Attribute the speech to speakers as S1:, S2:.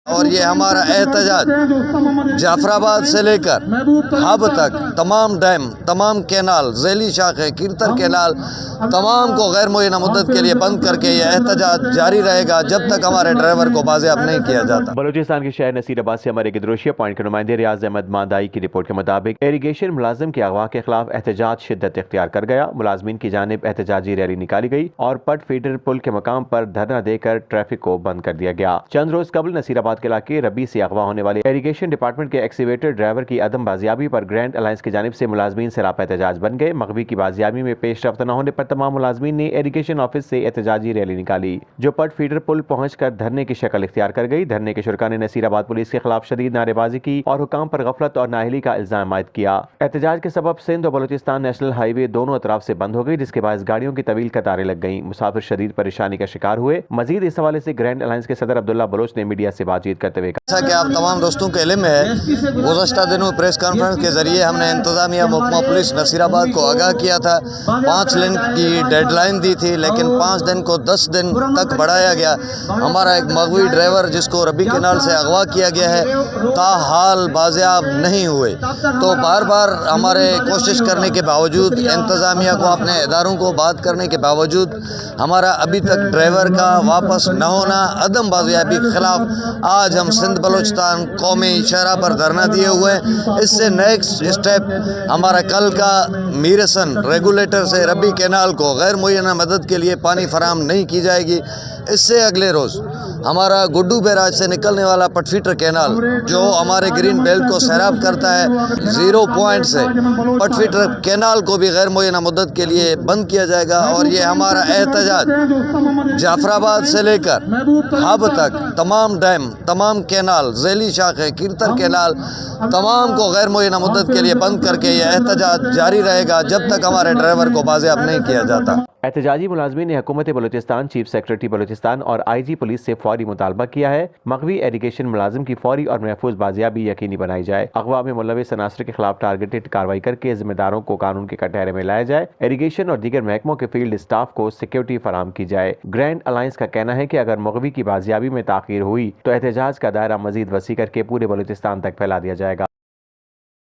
S1: اور یہ ہمارا احتجاج جعفر آباد سے لے کر ہب تک تمام ڈیم، تمام کینال، ذیلی شاخیں، کیرتر کینال تمام کو غیر معینہ مدت کے لیے بند کر کے یہ احتجاج جاری رہے گا جب تک ہمارے ڈرائیور کو بازیاب نہیں کیا جاتا۔
S2: بلوچستان کے شہر نصیر آباد سے ہمارے گدروشیا پوائنٹ کے نمائندے ریاض احمد ماندائی کی رپورٹ کے مطابق اریگیشن ملازم کے اغوا کے خلاف احتجاج شدت اختیار کر گیا۔ ملازمین کی جانب احتجاجی ریلی نکالی گئی اور پٹ فیڈر پل کے مقام پر دھرنا دے کر ٹریفک کو بند کر دیا گیا۔ چند روز قبل نصیر آباد کے علاقے ربی سے اغوا ہونے والے اریگیشن ڈپارٹمنٹ کے ایکسیویٹر ڈرائیور کی عدم بازیابی پر گرینڈ الائنس کی جانب سے ملازمین سراپا احتجاج بن گئے۔ مغوی کی بازیابی میں پیش رفت نہ ہونے پر تمام ملازمین نے اریگیشن آفس سے احتجاجی ریلی نکالی جو پٹ فیڈر پل پہنچ کر دھرنے کی شکل اختیار کر گئی۔ دھرنے کے شرکاء نے نصیر آباد پولیس کے خلاف شدید نعرے بازی کی اور حکام پر غفلت اور نااہلی کا الزام عائد کیا۔ احتجاج کے سبب سندھ اور بلوچستان نیشنل ہائی وے دونوں اطراف سے بند ہو گئی، جس کے باعث گاڑیوں کی طویل قطاریں لگ گئیں۔ مسافر شدید پریشانی کا شکار ہوئے۔ مزید اس حوالے سے گرینڈ الائنس کے صدر عبداللہ بلوچ نے میڈیا سے بات چیت کرتے ہوئے کہا
S1: جیسا کہ آپ تمام دوستوں کے علم ہے، گزشتہ دنوں پریس کانفرنس کے ذریعے ہم نے انتظامیہ محکمہ پولیس نصیر آباد کو آگاہ کیا تھا۔ 5 دن کی ڈیڈ لائن دی تھی، لیکن 5 دن کو 10 دن تک بڑھایا گیا۔ ہمارا ایک مغوی ڈرائیور جس کو ربی کینال سے اغوا کیا گیا ہے تاحال بازیاب نہیں ہوئے، تو بار بار ہمارے کوشش کرنے کے باوجود، انتظامیہ کو اپنے اداروں کو بات کرنے کے باوجود ہمارا ابھی تک ڈرائیور کا واپس نہ ہونا، عدم بازیابی کے خلاف آج ہم سندھ بلوچستان قومی شاہراہ پر دھرنا دیے ہوئے ہیں۔ اس سے نیکسٹ اسٹیپ ہمارا کل کا میرسن ریگولیٹر سے ربی کینال کو غیر معینہ مدد کے لیے پانی فراہم نہیں کی جائے گی۔ اس سے اگلے روز ہمارا گڈو بیراج سے نکلنے والا پٹ فیڈر کینال جو ہمارے گرین بیلٹ کو سیراب کرتا ہے، 0 پوائنٹ سے پٹ فیڈر کینال کو بھی غیر معینہ مدت کے لیے بند کیا جائے گا۔ اور یہ ہمارا احتجاج جعفر آباد سے لے کر ہب تک تمام ڈیم، تمام کینال، ذیلی شاخیں، کیرتر کینال تمام کو غیر معینہ مدت کے لیے بند کر کے یہ احتجاج جاری رہے گا جب تک ہمارے ڈرائیور کو بازیاب نہیں کیا جاتا۔
S2: احتجاجی ملازمین نے حکومت بلوچستان، چیف سیکرٹری بلوچستان اور آئی جی پولیس سے فوری مطالبہ کیا ہے مغوی ایریگیشن ملازم کی فوری اور محفوظ بازیابی یقینی بنائی جائے۔ اغوا میں ملوث عناصر کے خلاف ٹارگیٹڈ کارروائی کر کے ذمہ داروں کو قانون کے کٹہرے میں لایا جائے۔ ایریگیشن اور دیگر محکموں کے فیلڈ اسٹاف کو سیکیورٹی فراہم کی جائے۔ گرینڈ الائنس کا کہنا ہے کہ اگر مغوی کی بازیابی میں تاخیر ہوئی تو احتجاج کا دائرہ مزید وسیع کر کے پورے بلوچستان تک پھیلا دیا جائے گا۔